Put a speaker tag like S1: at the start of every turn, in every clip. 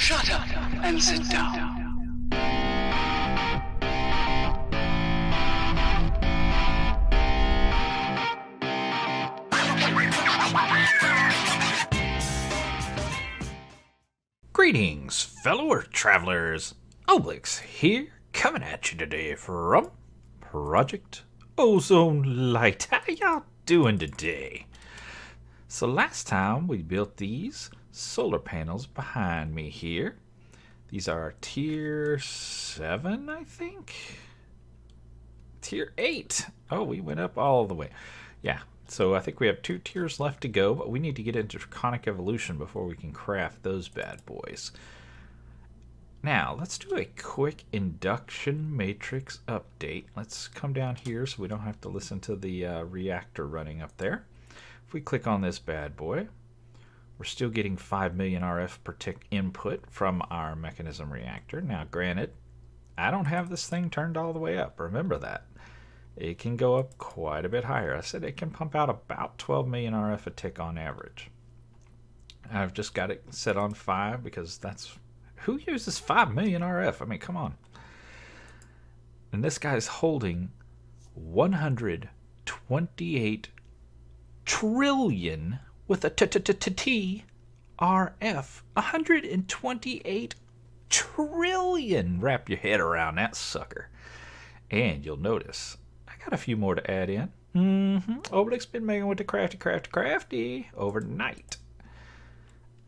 S1: Shut up and sit down.
S2: Greetings, fellow Earth travelers. Oblyx here, coming at you today from Project Ozone Lite. How y'all doing today? So last time we built these solar panels behind me here. These are tier 7, I think? Tier 8. Oh, we went up all the way. Yeah, so I think we have 2 tiers left to go, but we need to get into Draconic Evolution before we can craft those bad boys. Now, let's do a quick induction matrix update. Let's come down here so we don't have to listen to the reactor running up there. If we click on this bad boy, we're still getting 5 million RF per tick input from our mechanism reactor. Now, granted, I don't have this thing turned all the way up. Remember that. It can go up quite a bit higher. I said it can pump out about 12 million RF a tick on average. I've just got it set on 5 because that's... Who uses 5 million RF? I mean, come on. And this guy's holding 128 trillion with a T RF. 128 trillion. Wrap your head around that sucker. And you'll notice I got a few more to add in. Oblyx been making with the crafty overnight.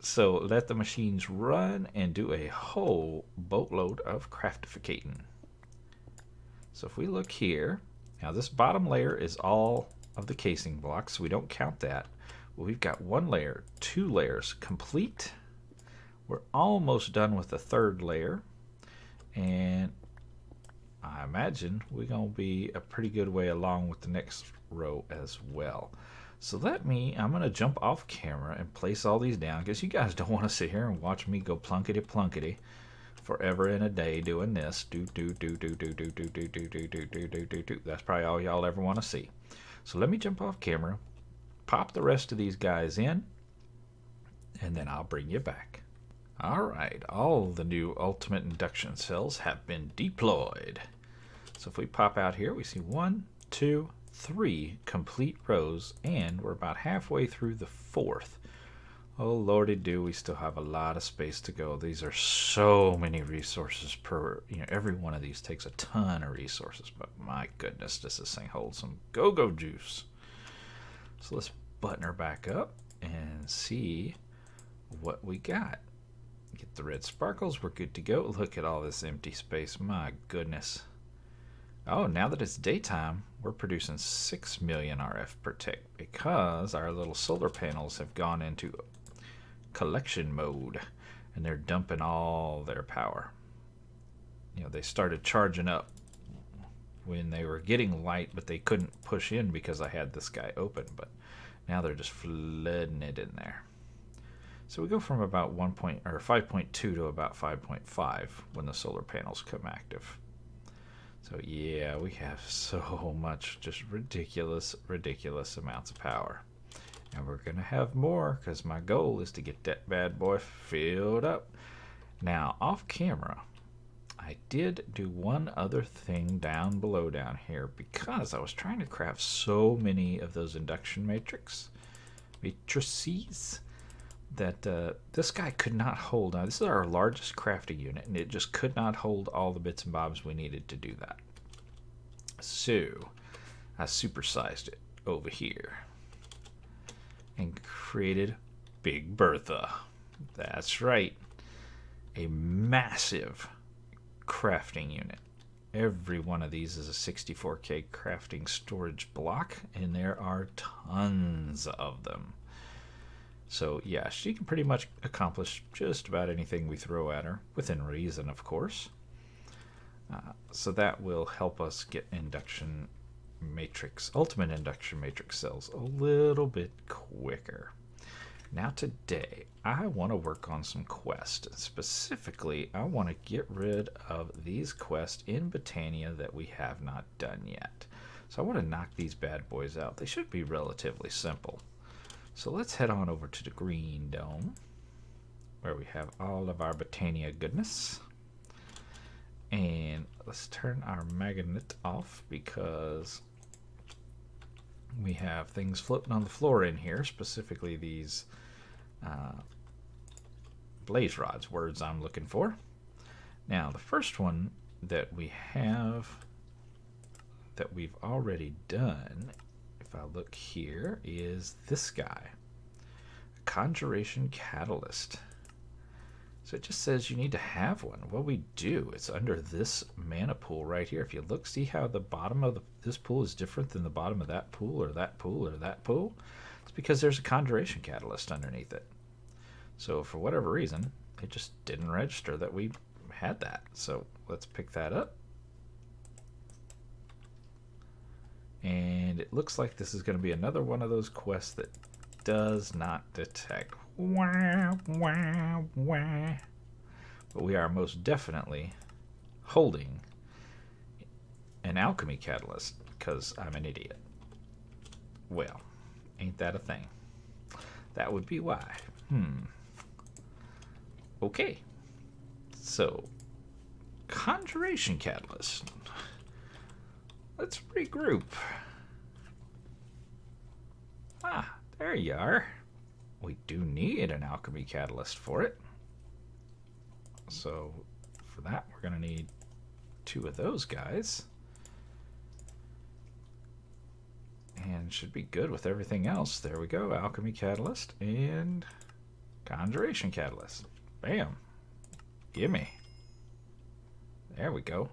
S2: So let the machines run and do a whole boatload of craftificating. So if we look here, now this bottom layer is all of the casing blocks, so we don't count that. Well, we've got 1 layer, 2 layers complete. We're almost done with the 3rd layer, and I imagine we're going to be a pretty good way along with the next row as well. So I'm going to jump off camera and place all these down because you guys don't want to sit here and watch me go plunkety plunkety forever and a day doing this. That's probably all y'all ever want to see. So let me jump off camera, pop the rest of these guys in, and then I'll bring you back. Alright, all the new ultimate induction cells have been deployed. So if we pop out here, we see 1, 2, 3 complete rows, and we're about halfway through the 4th. Oh lordy do, we still have a lot of space to go. These are so many resources per, every one of these takes a ton of resources, but my goodness, does this thing hold some go-go juice. So let's button her back up and see what we got. Get the red sparkles, we're good to go. Look at all this empty space, my goodness. Oh, now that it's daytime, we're producing 6 million RF per tick because our little solar panels have gone into collection mode and they're dumping all their power. They started charging up when they were getting light, but they couldn't push in because I had this guy open, but now they're just flooding it in there. So we go from about 5.2 to about 5.5 when the solar panels come active. So yeah, we have so much, just ridiculous amounts of power. And we're going to have more because my goal is to get that bad boy filled up. Now, off camera, I did do one other thing down here because I was trying to craft so many of those induction matrices that this guy could not hold. Now, this is our largest crafting unit, and it just could not hold all the bits and bobs we needed to do that. So I supersized it over here and created Big Bertha. That's right, a massive crafting unit. Every one of these is a 64K crafting storage block, and there are tons of them. So yeah, she can pretty much accomplish just about anything we throw at her, within reason, of course. So that will help us get ultimate induction matrix cells a little bit quicker. Now today, I want to work on some quests. Specifically, I want to get rid of these quests in Botania that we have not done yet. So I want to knock these bad boys out. They should be relatively simple. So let's head on over to the green dome. where we have all of our Botania goodness. And let's turn our magnet off because we have things floating on the floor in here, specifically these blaze rods, words I'm looking for. Now, the first one that we have that we've already done, if I look here, is this guy, a conjuration catalyst. So it just says you need to have one. Well, we do. It's under this mana pool right here. If you look, see how the bottom of this pool is different than the bottom of that pool or that pool or that pool? It's because there's a conjuration catalyst underneath it. So for whatever reason, it just didn't register that we had that. So let's pick that up. And it looks like this is going to be another one of those quests that does not detect. Wah, wah, wah. But we are most definitely holding an alchemy catalyst because I'm an idiot. Well, ain't that a thing? That would be why. Okay. So, conjuration catalyst. Let's regroup. Ah, there you are. We do need an alchemy catalyst for it. So for that, we're going to need 2 of those guys. And should be good with everything else. There we go. Alchemy catalyst and conjuration catalyst. Bam. Gimme. There we go.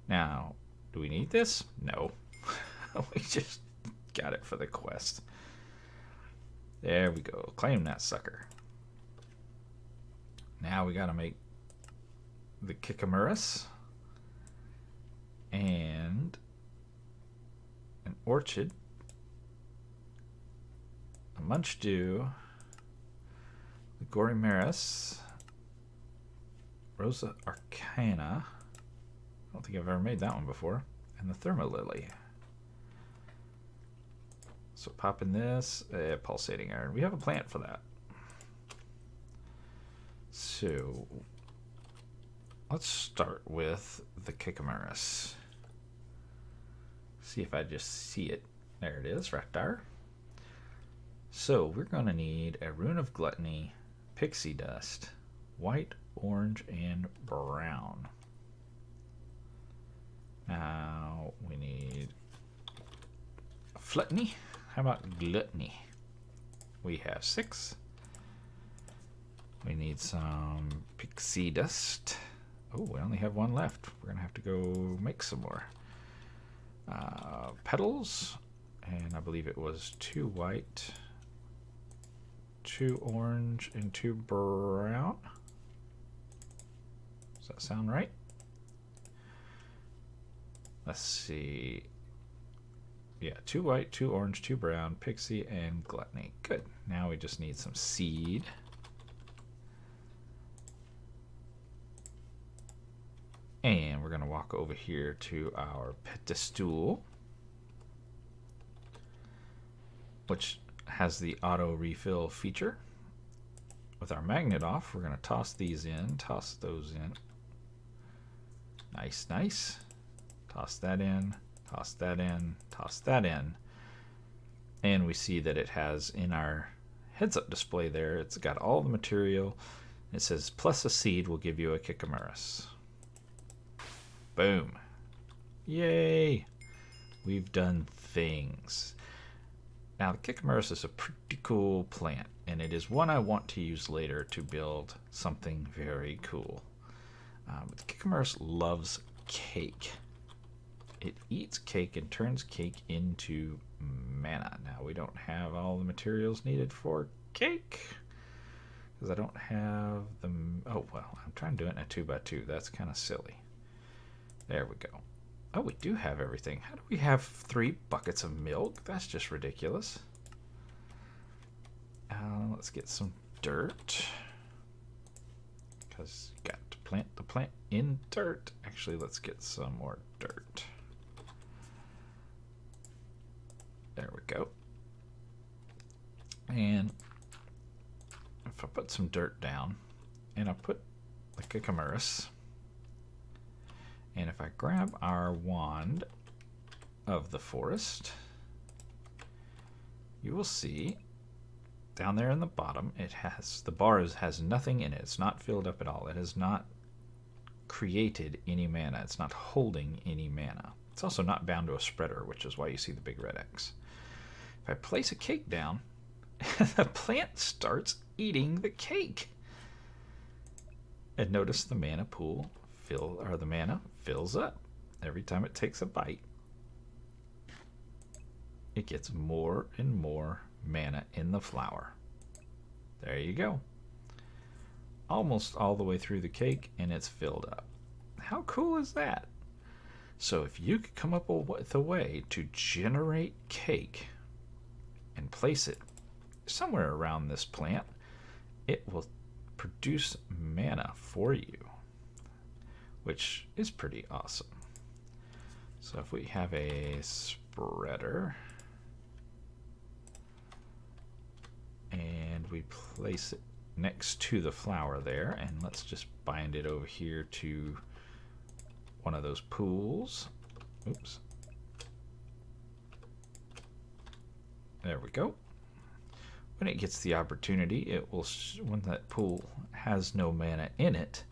S2: Now, do we need this? No. We just got it for the quest. There we go. Claim that sucker. Now we got to make the Kikamuras and an orchid, a Munchdew, the Gorimaris, Rosa Arcana. I don't think I've ever made that one before. And the Thermolily. So pop in this, pulsating iron. We have a plant for that. So let's start with the Kikamuras. See if I just see it. There it is, right there. So we're going to need a Rune of Gluttony, Pixie Dust, white, orange, and brown. Now we need Gluttony. How about Gluttony? We have 6. We need some Pixie Dust. Oh, we only have 1 left. We're going to have to go make some more. Petals, and I believe it was 2 white, 2 orange, and 2 brown. Does that sound right? Let's see. Yeah, 2 white, 2 orange, 2 brown, Pixie, and Gluttony. Good. Now we just need some seed. And we're going to walk over here to our pedestal, which has the auto refill feature. With our magnet off, we're going to toss these in, toss those in. Nice, nice. Toss that in, toss that in, toss that in. And we see that it has in our heads-up display there, it's got all the material. It says, plus a seed will give you a Kikamuras. Boom. Yay. We've done things. Now, the Kikamuras is a pretty cool plant, and it is one I want to use later to build something very cool. The Kikamuras loves cake. It eats cake and turns cake into mana. Now, we don't have all the materials needed for cake, because I don't have them. Oh, well, I'm trying to do it in a 2x2. That's kind of silly. There we go. Oh, we do have everything. How do we have 3 buckets of milk? That's just ridiculous. Let's get some dirt. Because you got to plant the plant in dirt. Actually, let's get some more dirt. There we go. And if I put some dirt down, and I put the Kikamerus, and if I grab our wand of the forest, you will see down there in the bottom, it has, the bar has nothing in it. It's not filled up at all. It has not created any mana. It's not holding any mana. It's also not bound to a spreader, which is why you see the big red X. If I place a cake down, the plant starts eating the cake. And notice the mana pool the mana fills up every time it takes a bite. It gets more and more mana in the flower. There you go. Almost all the way through the cake, and it's filled up. How cool is that? So if you could come up with a way to generate cake and place it somewhere around this plant, it will produce mana for you, which is pretty awesome. So if we have a spreader and we place it next to the flower there, and let's just bind it over here to one of those pools. Oops. There we go. When it gets the opportunity, it will, when that pool has no mana in it,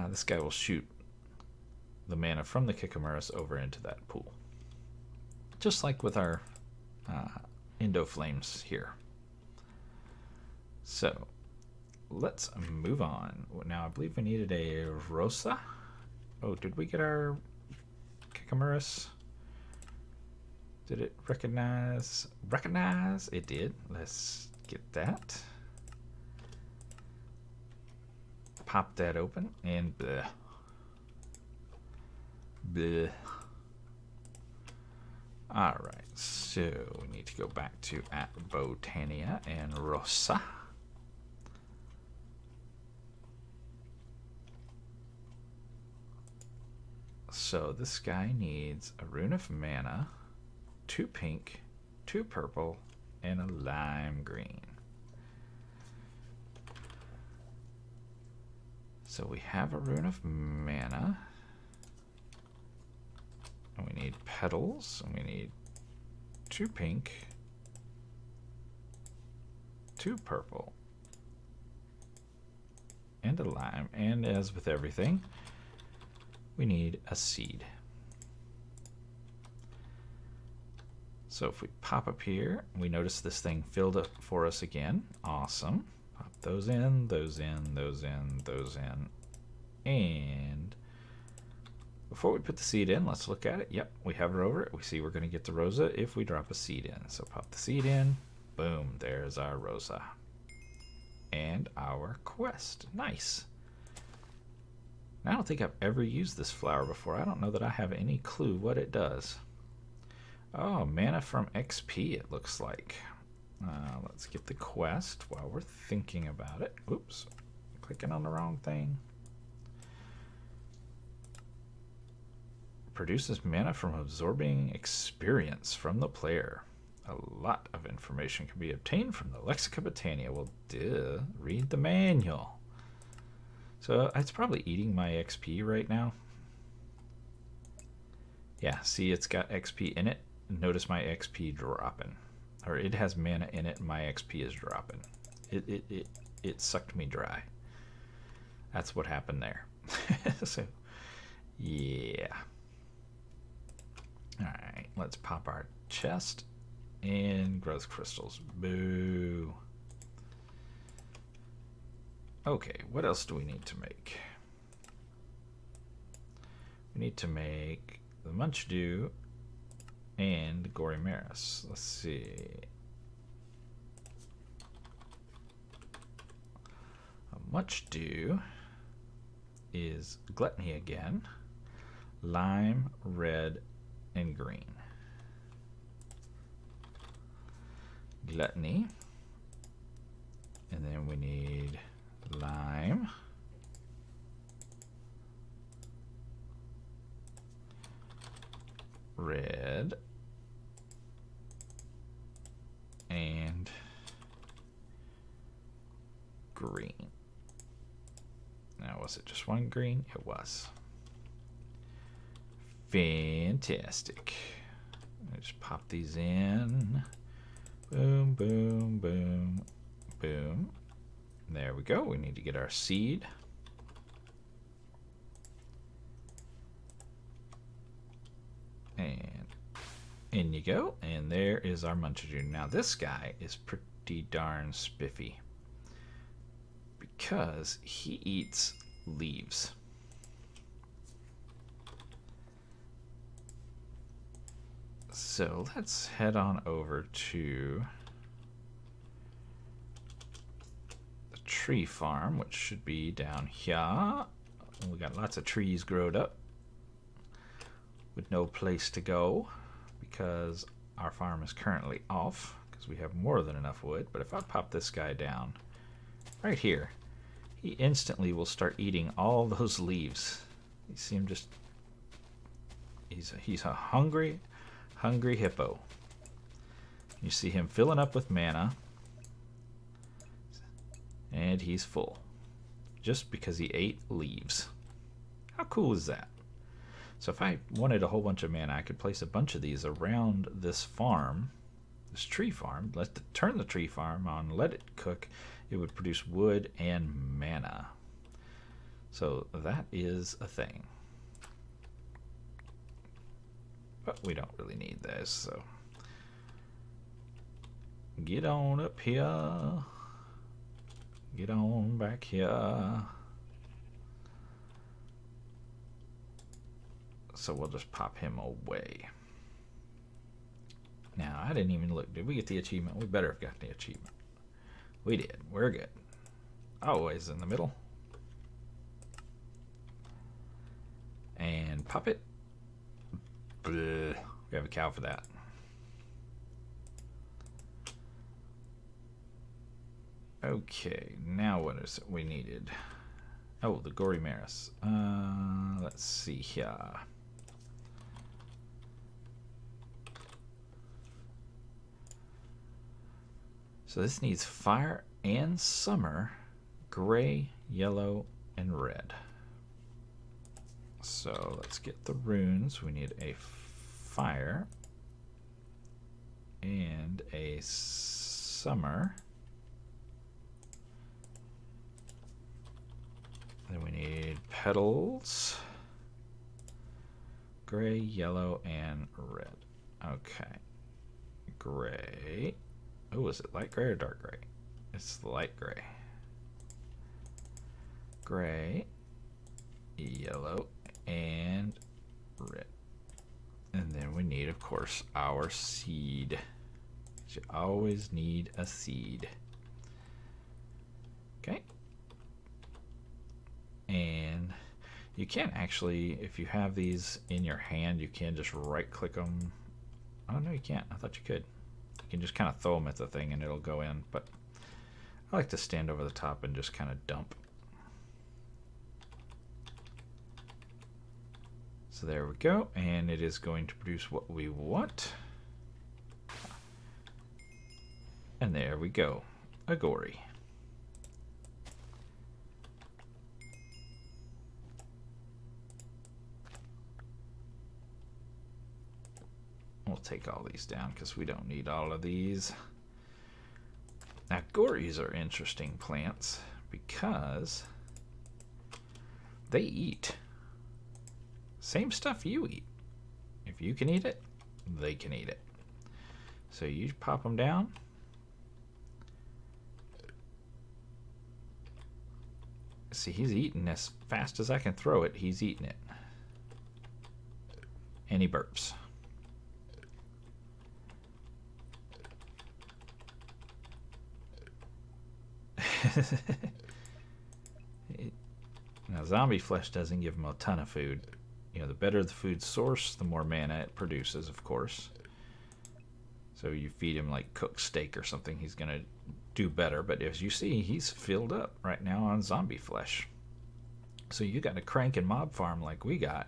S2: this guy will shoot the mana from the Kikamerus over into that pool. Just like with our Indo Flames here. So, let's move on. Now, I believe we needed a Rosa. Oh, did we get our Kikamerus? Did it recognize? Recognize? It did. Let's get that. Pop that open and bleh. Bleh. Alright, so we need to go back to at Botania and Rosa. So this guy needs a Rune of Mana, 2 pink, 2 purple, and a lime green. So we have a Rune of Mana, and we need petals, and we need 2 pink, 2 purple, and a lime. And as with everything, we need a seed. So if we pop up here, we notice this thing filled up for us again. Awesome. Pop those in, those in, those in, those in. And before we put the seed in, let's look at it. Yep, we hover over it. We see we're going to get the Rosa if we drop a seed in. So pop the seed in. Boom, there's our Rosa. And our quest. Nice. I don't think I've ever used this flower before. I don't know that I have any clue what it does. Oh, mana from XP, it looks like. Let's get the quest while we're thinking about it. Oops, clicking on the wrong thing. Produces mana from absorbing experience from the player. A lot of information can be obtained from the Lexica Botania. Well, duh, read the manual. So it's probably eating my XP right now. Yeah, see, it's got XP in it. Notice my XP dropping. Or it has mana in it and my XP is dropping. It sucked me dry. That's what happened there. So, yeah. Alright, let's pop our chest and growth crystals. Boo. Okay, what else do we need to make? We need to make the Munch Dew and Gory Maris. Let's see. A Munch Dew is Gluttony again, lime, red, and green. Gluttony. And then we need lime, red, and Was it just one green? It was. Fantastic. Just pop these in. Boom, boom, boom, boom. There we go. We need to get our seed. And in you go. And there is our Munchausen. Now this guy is pretty darn spiffy because he eats leaves. So let's head on over to the tree farm, which should be down here. We got lots of trees growed up with no place to go because our farm is currently off because we have more than enough wood. But if I pop this guy down right here, he instantly will start eating all those leaves. You see him just, he's a hungry hippo. You see him filling up with mana, and he's full just because he ate leaves. How cool is that? So if I wanted a whole bunch of mana, I could place a bunch of these around this farm, this tree farm. Turn the tree farm on, let it cook. It would produce wood and mana. So that is a thing. But we don't really need this, so get on up here. Get on back here. So we'll just pop him away. Now, I didn't even look. Did we get the achievement? We better have gotten the achievement. We did. We're good. Always in the middle. And pop it. Bleh. We have a cow for that. Okay, now what is it we needed? Oh, the gory Mirrus. Let's see here. So this needs fire and summer, gray, yellow, and red. So let's get the runes. We need a fire and a summer. Then we need petals, gray, yellow, and red. Okay, gray. Oh, is it light gray or dark gray? It's the light gray. Gray, yellow, and red. And then we need, of course, our seed. You always need a seed. Okay. And you can actually, if you have these in your hand, you can just right click them. Oh, no, you can't. I thought you could. You can just kind of throw them at the thing and it'll go in. But I like to stand over the top and just kind of dump. So there we go. And it is going to produce what we want. And there we go. A gory. We'll take all these down because we don't need all of these. Now, gories are interesting plants because they eat. Same stuff you eat. If you can eat it, they can eat it. So you pop them down. See, he's eating as fast as I can throw it. He's eating it. And he burps. Now, zombie flesh doesn't give him a ton of food. You know, the better the food source, the more mana it produces, of course. So you feed him like cooked steak or something, he's going to do better. But as you see, he's filled up right now on zombie flesh. So you got a crank and mob farm like we got.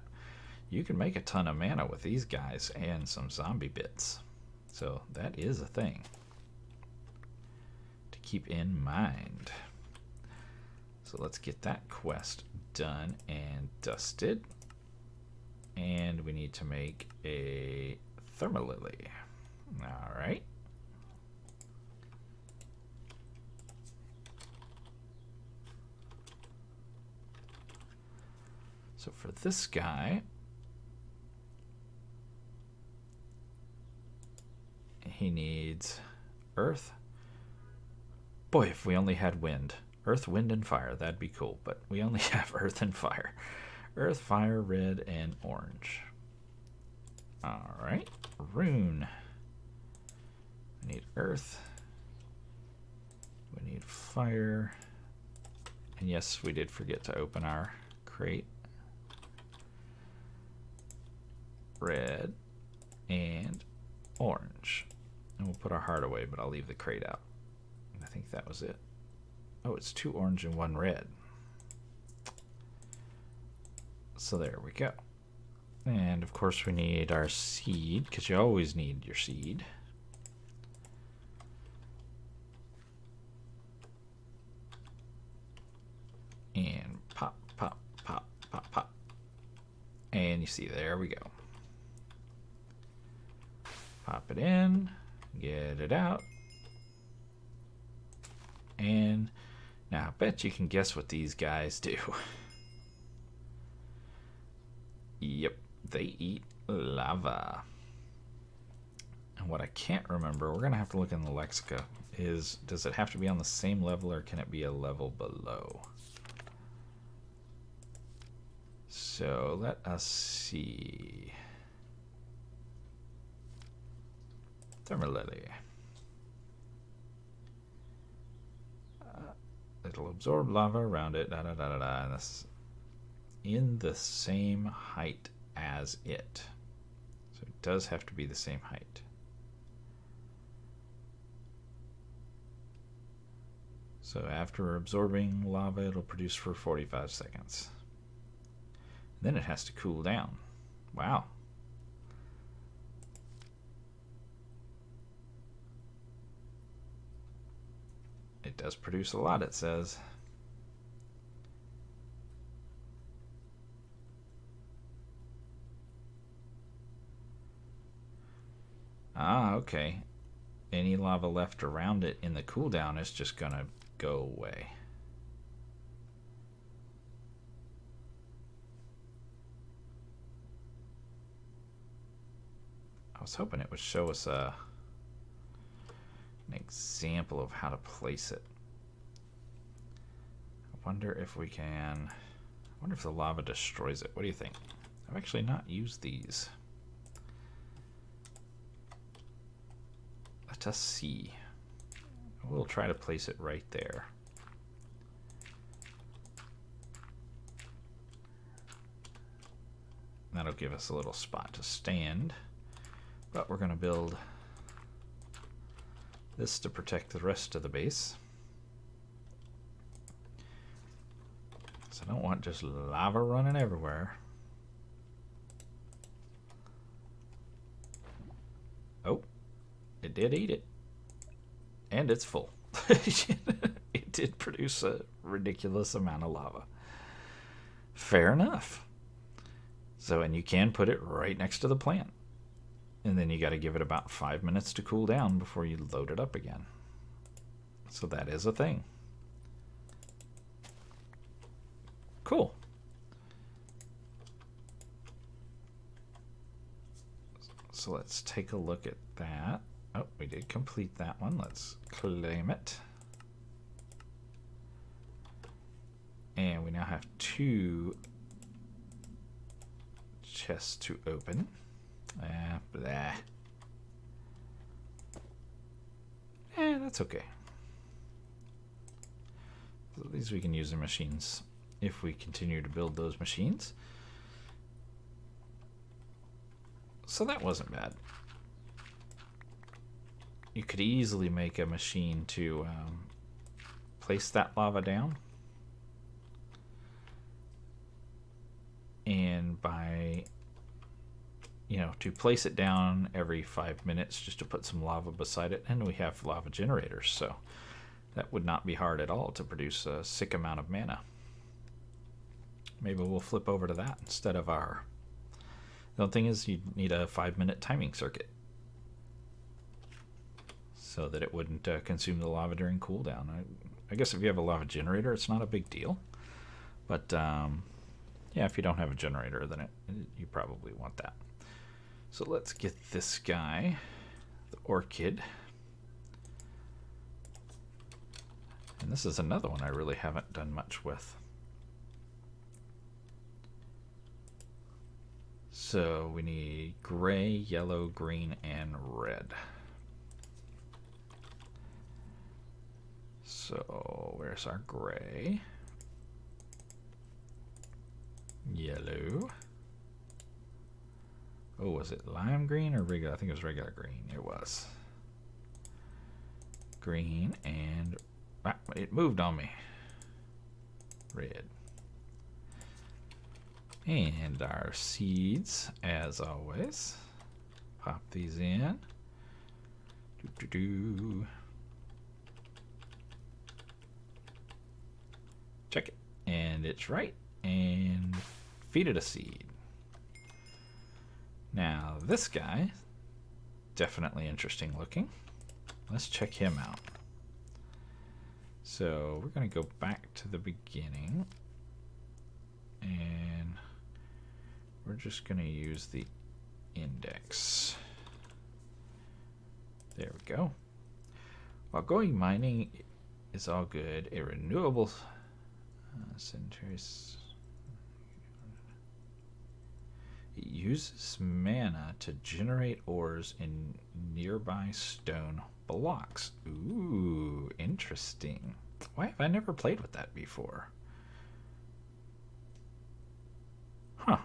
S2: You can make a ton of mana with these guys and some zombie bits. So that is a thing to keep in mind. So let's get that quest done and dusted. And we need to make a thermalily. All right. So for this guy, he needs earth. Boy, if we only had wind. Earth, wind, and fire. That'd be cool. But we only have earth and fire. Earth, fire, red, and orange. Alright. Rune. We need earth. We need fire. And yes, we did forget to open our crate. Red and orange. And we'll put our heart away, but I'll leave the crate out. I think that was it. Oh, it's 2 orange and 1 red. So there we go. And of course we need our seed, because you always need your seed. And pop, pop, pop, pop, pop. And you see, there we go. Pop it in, get it out. And now I bet you can guess what these guys do. Yep, they eat lava. And what I can't remember, we're going to have to look in the lexica, is does it have to be on the same level or can it be a level below? So let us see. Thermalily. It'll absorb lava around it, da da da da da, and this in the same height as it. So it does have to be the same height. So after absorbing lava, it'll produce for 45 seconds. Then it has to cool down. Wow. It does produce a lot, it says. Ah, okay. Any lava left around it in the cooldown is just gonna go away. I was hoping it would show us an example of how to place it. I wonder if we can... I wonder if the lava destroys it. What do you think? I've actually not used these. Let us see. We'll try to place it right there. That'll give us a little spot to stand. But we're going to build this to protect the rest of the base. So I don't want just lava running everywhere. Oh, it did eat it. And it's full. It did produce a ridiculous amount of lava. Fair enough. So, and you can put it right next to the plant. And then you got to give it about 5 minutes to cool down before you load it up again. So that is a thing. Cool. So let's take a look at that. Oh, we did complete that one. Let's claim it. And we now have 2 chests to open. Blah. That's okay. So at least we can use the machines if we continue to build those machines. So that wasn't bad. You could easily make a machine to place that lava down. And by... to place it down every 5 minutes just to put some lava beside it, and we have lava generators, so that would not be hard at all to produce a sick amount of mana. Maybe we'll flip over to that instead of our... The only thing is you need a 5-minute timing circuit so that it wouldn't consume the lava during cooldown. I guess if you have a lava generator, it's not a big deal. But yeah, if you don't have a generator, then you probably want that. So let's get this guy, the orchid. And this is another one I really haven't done much with. So we need gray, yellow, green, and red. So where's our gray? Yellow. Oh, was it lime green or regular? I think it was regular green. It was. Green and... Ah, it moved on me. Red. And our seeds, as always. Pop these in. Check it. And it's right. And feed it a seed. Now this guy, definitely interesting looking. Let's check him out. So we're going to go back to the beginning, and we're just going to use the index. There we go. While going mining is all good, a renewable centuries. It uses mana to generate ores in nearby stone blocks. Ooh, interesting. Why have I never played with that before? Huh.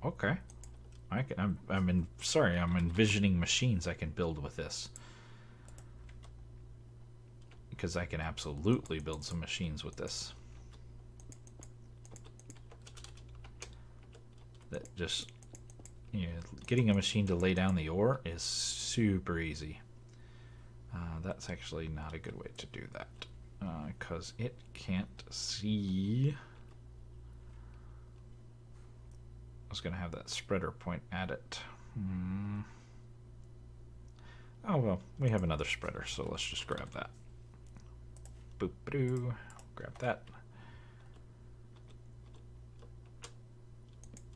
S2: Okay. I'm envisioning machines I can build with this. Because I can absolutely build some machines with this. That just, you know, getting a machine to lay down the ore is super easy. That's actually not a good way to do that, because it can't see. I was going to have that spreader point at it. Oh well, we have another spreader, so let's just grab that. Boop-a-doo. Grab that.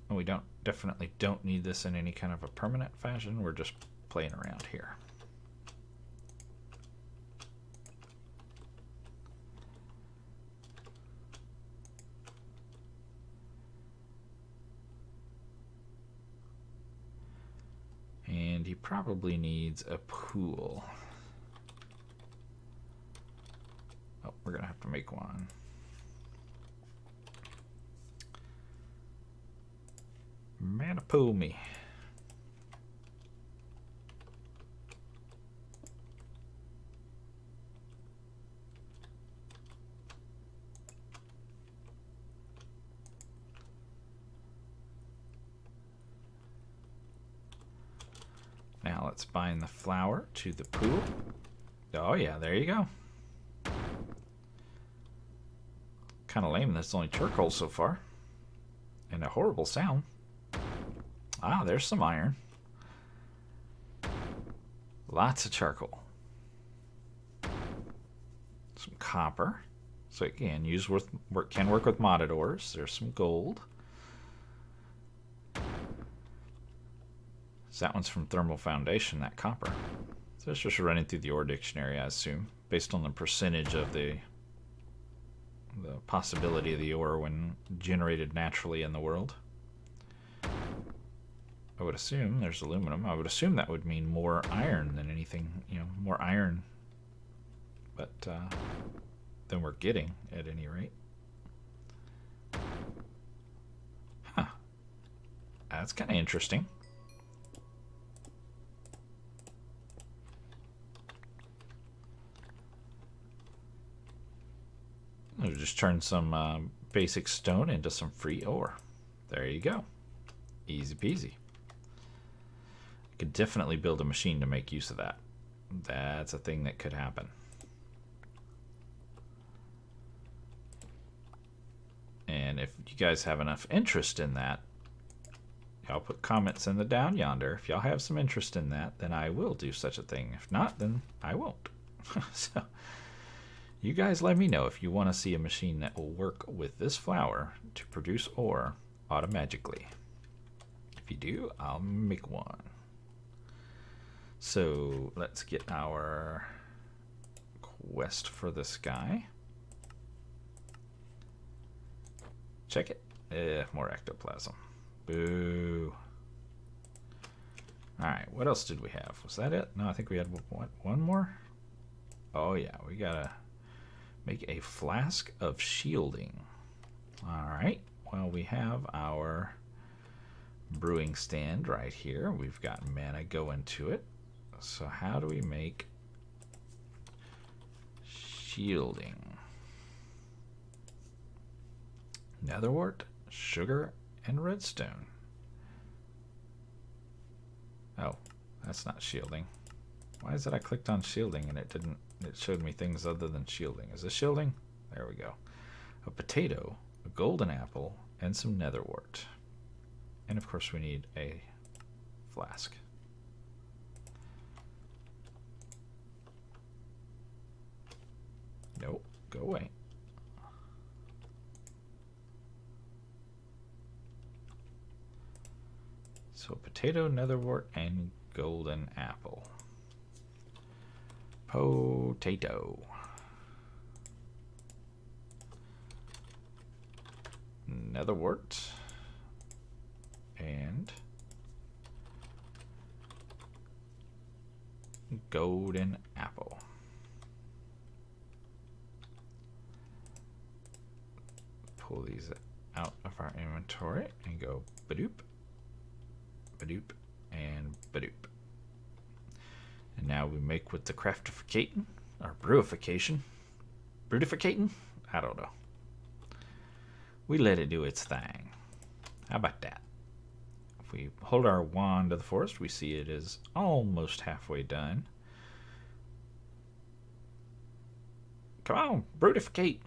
S2: We definitely don't need this in any kind of a permanent fashion. We're just playing around here. And he probably needs a pool. Oh, we're gonna have to make one. Mana pool me. Now let's bind the flower to the pool. Oh yeah, there you go. Kind of lame that's only charcoal so far. And a horrible sound. Ah, there's some iron. Lots of charcoal. Some copper. So it can work with modded ores. There's some gold. So that one's from Thermal Foundation, that copper. So it's just running through the ore dictionary, I assume, based on the percentage of the possibility of the ore when generated naturally in the world. I would assume there's aluminum. I would assume that would mean more iron than anything, you know, more iron. But than we're getting at any rate. Huh. That's kind of interesting. I'll just turn some basic stone into some free ore. There you go. Easy peasy. I could definitely build a machine to make use of that. That's a thing that could happen. if you guys have enough interest in that, y'all put comments in the down yonder. If y'all have some interest in that, then I will do such a thing. If not, then I won't. So you guys let me know if you want to see a machine that will work with this flower to produce ore automatically. If you do, I'll make one. So let's get our quest for this guy. Check it. More ectoplasm. Boo. Alright, what else did we have? Was that it? No, I think we had one more. Oh yeah, we gotta make a flask of shielding. Alright, well, we have our brewing stand right here. We've got mana going to it. So how do we make shielding? Netherwort, sugar, and redstone. Oh, that's not shielding. Why is it I clicked on shielding and it showed me things other than shielding? Is this shielding? There we go. A potato, a golden apple, and some netherwort. And of course we need a flask. Nope, go away. So potato, netherwort, and golden apple. Potato. Netherwort. And golden apple. Pull these out of our inventory and go badoop, badoop, and badoop. And now we make with the craftificating, or brewification. Brutificating? I don't know. We let it do its thing. How about that? If we hold our wand to the forest, we see it is almost halfway done. Come on, brutificate.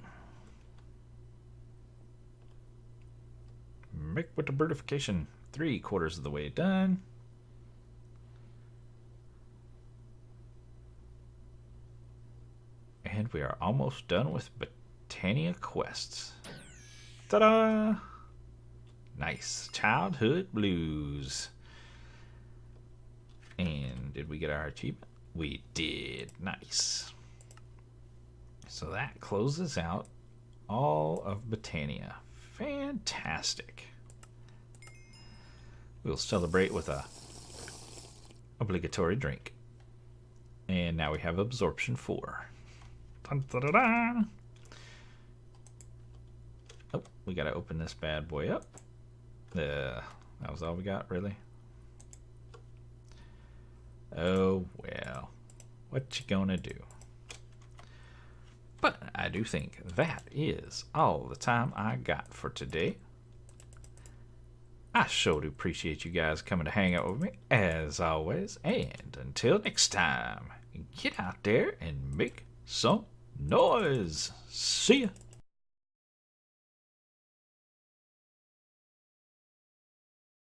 S2: Make with the brutification. 3/4 of the way done. And we are almost done with Botania quests. Ta-da! Nice. Childhood blues. And did we get our achievement? We did. Nice. So that closes out all of Botania. Fantastic. We'll celebrate with a obligatory drink. And now we have absorption 4. Dun, dun, dun, dun. Oh, we gotta open this bad boy up. That was all we got, really? Oh, well. What you gonna do? But I do think that is all the time I got for today. I sure do appreciate you guys coming to hang out with me, as always. And until next time, get out there and make some noise. See ya.